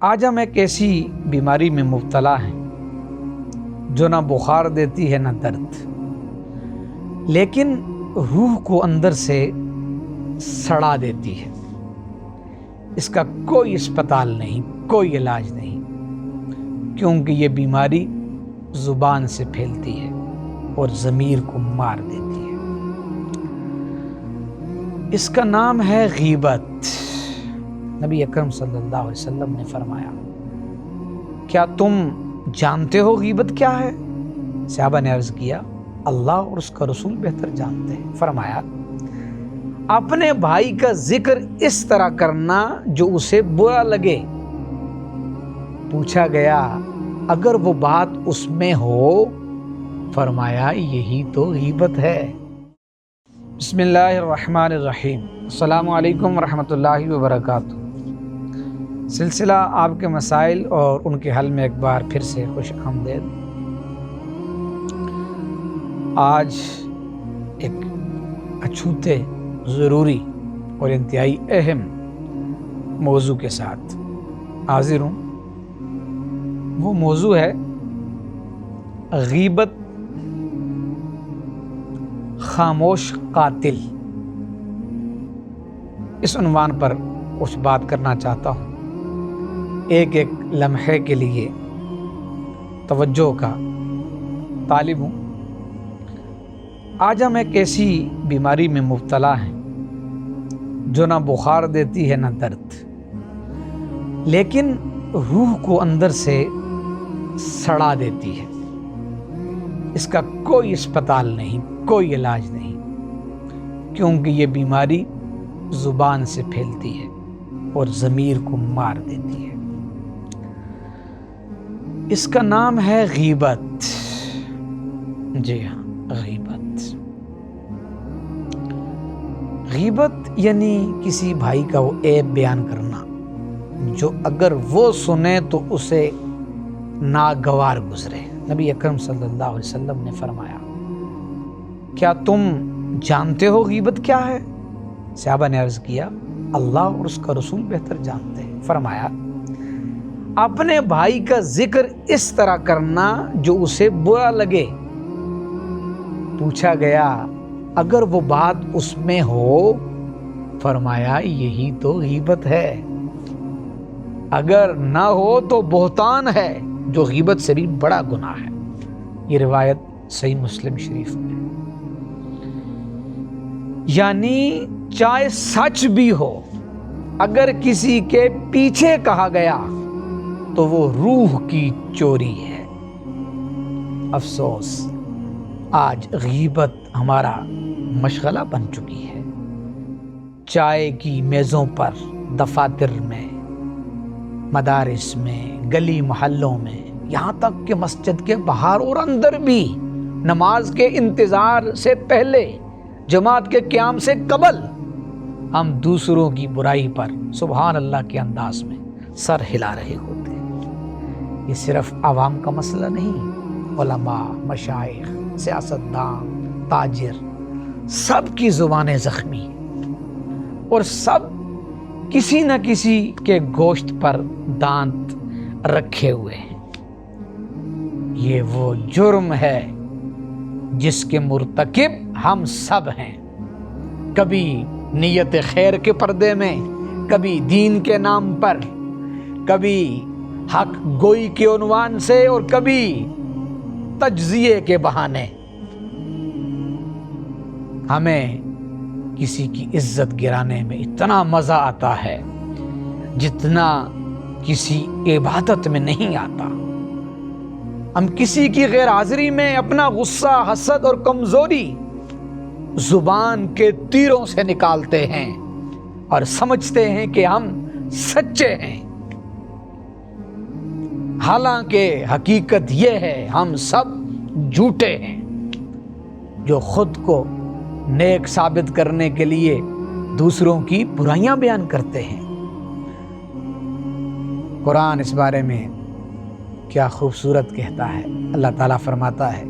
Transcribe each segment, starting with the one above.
آج ہم ایک ایسی بیماری میں مبتلا ہیں جو نہ بخار دیتی ہے نہ درد، لیکن روح کو اندر سے سڑا دیتی ہے۔ اس کا کوئی اسپتال نہیں، کوئی علاج نہیں، کیونکہ یہ بیماری زبان سے پھیلتی ہے اور ضمیر کو مار دیتی ہے۔ اس کا نام ہے غیبت۔ نبی اکرم صلی اللہ علیہ وسلم نے فرمایا، کیا تم جانتے ہو غیبت کیا ہے؟ صحابہ نے عرض کیا، اللہ اور اس کا رسول بہتر جانتے ہیں۔ فرمایا، اپنے بھائی کا ذکر اس طرح کرنا جو اسے برا لگے۔ پوچھا گیا، اگر وہ بات اس میں ہو؟ فرمایا، یہی تو غیبت ہے۔ بسم اللہ الرحمن الرحیم۔ السلام علیکم ورحمۃ اللہ وبرکاتہ۔ سلسلہ آپ کے مسائل اور ان کے حل میں ایک بار پھر سے خوش آمدید۔ آج ایک اچھوتے، ضروری اور انتہائی اہم موضوع کے ساتھ حاضر ہوں۔ وہ موضوع ہے غیبت خاموش قاتل۔ اس عنوان پر کچھ بات کرنا چاہتا ہوں۔ ایک ایک لمحے کے لیے توجہ کا طالب ہوں۔ آج ہم ایک ایسی بیماری میں مبتلا ہیں جو نہ بخار دیتی ہے نہ درد، لیکن روح کو اندر سے سڑا دیتی ہے۔ اس کا کوئی اسپتال نہیں، کوئی علاج نہیں، کیونکہ یہ بیماری زبان سے پھیلتی ہے اور ضمیر کو مار دیتی ہے۔ اس کا نام ہے غیبت۔ جی ہاں، غیبت۔ غیبت یعنی کسی بھائی کا وہ عیب بیان کرنا جو اگر وہ سنے تو اسے ناگوار گزرے۔ نبی اکرم صلی اللہ علیہ وسلم نے فرمایا، کیا تم جانتے ہو غیبت کیا ہے؟ صحابہ نے عرض کیا، اللہ اور اس کا رسول بہتر جانتے ہیں۔ فرمایا، اپنے بھائی کا ذکر اس طرح کرنا جو اسے برا لگے۔ پوچھا گیا، اگر وہ بات اس میں ہو؟ فرمایا، یہی تو غیبت ہے۔ اگر نہ ہو تو بہتان ہے، جو غیبت سے بھی بڑا گناہ ہے۔ یہ روایت صحیح مسلم شریف میں۔ یعنی چاہے سچ بھی ہو، اگر کسی کے پیچھے کہا گیا تو وہ روح کی چوری ہے۔ افسوس، آج غیبت ہمارا مشغلہ بن چکی ہے۔ چائے کی میزوں پر، دفاتر میں، مدارس میں، گلی محلوں میں، یہاں تک کہ مسجد کے باہر اور اندر بھی نماز کے انتظار سے پہلے، جماعت کے قیام سے قبل ہم دوسروں کی برائی پر سبحان اللہ کے انداز میں سر ہلا رہے ہوتے ہیں۔ یہ صرف عوام کا مسئلہ نہیں، علماء، مشائخ، سیاستدان، تاجر، سب کی زبانیں زخمی ہیں اور سب کسی نہ کسی کے گوشت پر دانت رکھے ہوئے ہیں۔ یہ وہ جرم ہے جس کے مرتکب ہم سب ہیں، کبھی نیت خیر کے پردے میں، کبھی دین کے نام پر، کبھی حق گوئی کے عنوان سے اور کبھی تجزیے کے بہانے۔ ہمیں کسی کی عزت گرانے میں اتنا مزہ آتا ہے جتنا کسی عبادت میں نہیں آتا۔ ہم کسی کی غیر حاضری میں اپنا غصہ، حسد اور کمزوری زبان کے تیروں سے نکالتے ہیں اور سمجھتے ہیں کہ ہم سچے ہیں، حالانکہ حقیقت یہ ہے ہم سب جھوٹے ہیں، جو خود کو نیک ثابت کرنے کے لیے دوسروں کی برائیاں بیان کرتے ہیں۔ قرآن اس بارے میں کیا خوبصورت کہتا ہے۔ اللہ تعالیٰ فرماتا ہے،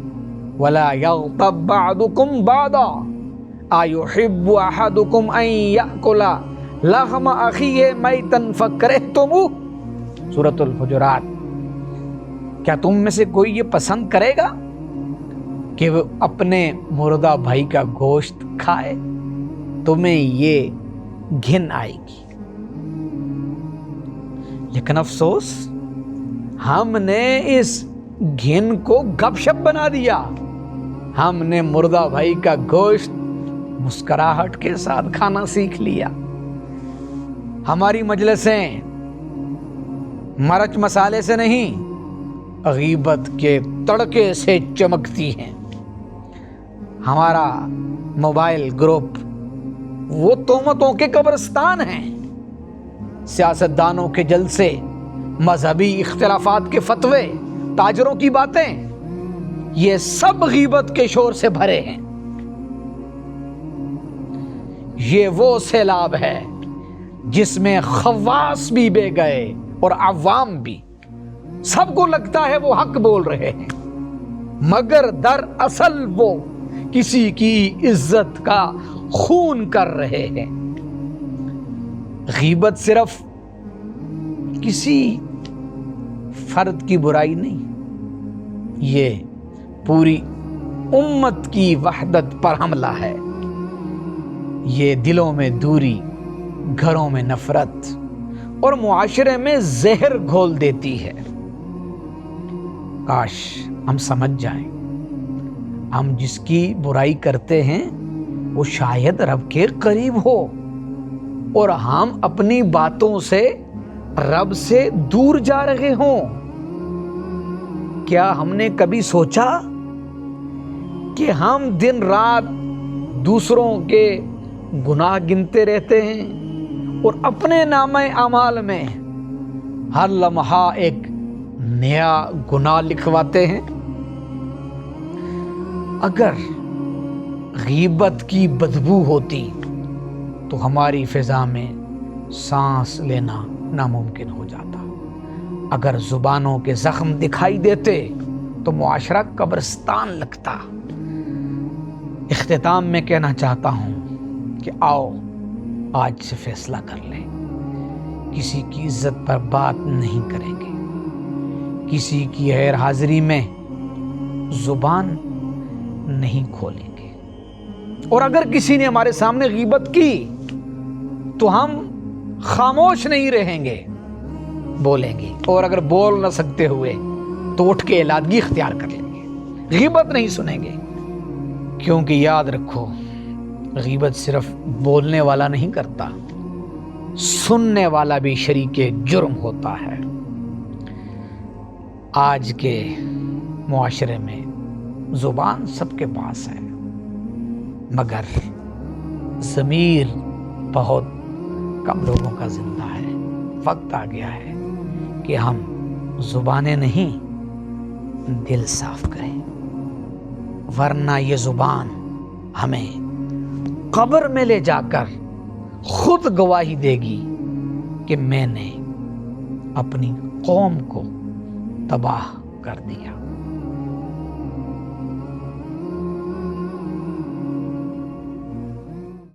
وَلَا يَغْتَبْ بَعْضُكُمْ بَعْضًا أَيُحِبُّ أَحَدُكُمْ أَن يَأْكُلَ لَحْمَ أَخِيهِ مَيْتًا فَكَرِهْتُمُوهُ۔ سورۃ الحجرات، کیا تم میں سے کوئی یہ پسند کرے گا کہ وہ اپنے مردہ بھائی کا گوشت کھائے؟ تمہیں یہ گھن آئے گی۔ لیکن افسوس، ہم نے اس گھن کو گپ شپ بنا دیا۔ ہم نے مردہ بھائی کا گوشت مسکراہٹ کے ساتھ کھانا سیکھ لیا۔ ہماری مجلسیں مرچ مسالے سے نہیں، غیبت کے تڑکے سے چمکتی ہیں۔ ہمارا موبائل گروپ وہ تہمتوں کے قبرستان ہیں۔ سیاستدانوں کے جلسے، مذہبی اختلافات کے فتوے، تاجروں کی باتیں، یہ سب غیبت کے شور سے بھرے ہیں۔ یہ وہ سیلاب ہے جس میں خواص بھی بے گئے اور عوام بھی۔ سب کو لگتا ہے وہ حق بول رہے ہیں، مگر دراصل وہ کسی کی عزت کا خون کر رہے ہیں۔ غیبت صرف کسی فرد کی برائی نہیں، یہ پوری امت کی وحدت پر حملہ ہے۔ یہ دلوں میں دوری، گھروں میں نفرت اور معاشرے میں زہر گھول دیتی ہے۔ کاش ہم سمجھ جائیں، ہم جس کی برائی کرتے ہیں وہ شاید رب کے قریب ہو، اور ہم اپنی باتوں سے رب سے دور جا رہے ہوں۔ کیا ہم نے کبھی سوچا کہ ہم دن رات دوسروں کے گناہ گنتے رہتے ہیں اور اپنے نامہ اعمال میں ہر لمحہ ایک نیا گناہ لکھواتے ہیں؟ اگر غیبت کی بدبو ہوتی تو ہماری فضا میں سانس لینا ناممکن ہو جاتا۔ اگر زبانوں کے زخم دکھائی دیتے تو معاشرہ قبرستان لگتا۔ اختتام میں کہنا چاہتا ہوں کہ آؤ آج سے فیصلہ کر لیں، کسی کی عزت پر بات نہیں کریں گے، کسی کی غیر حاضری میں زبان نہیں کھولیں گے، اور اگر کسی نے ہمارے سامنے غیبت کی تو ہم خاموش نہیں رہیں گے، بولیں گے، اور اگر بول نہ سکتے ہوئے تو اٹھ کے علادگی اختیار کر لیں گے، غیبت نہیں سنیں گے۔ کیونکہ یاد رکھو، غیبت صرف بولنے والا نہیں کرتا، سننے والا بھی شریک جرم ہوتا ہے۔ آج کے معاشرے میں زبان سب کے پاس ہے، مگر ضمیر بہت کم لوگوں کا زندہ ہے۔ وقت آ گیا ہے کہ ہم زبانیں نہیں، دل صاف کریں، ورنہ یہ زبان ہمیں قبر میں لے جا کر خود گواہی دے گی کہ میں نے اپنی قوم کو تباہ کر دیا۔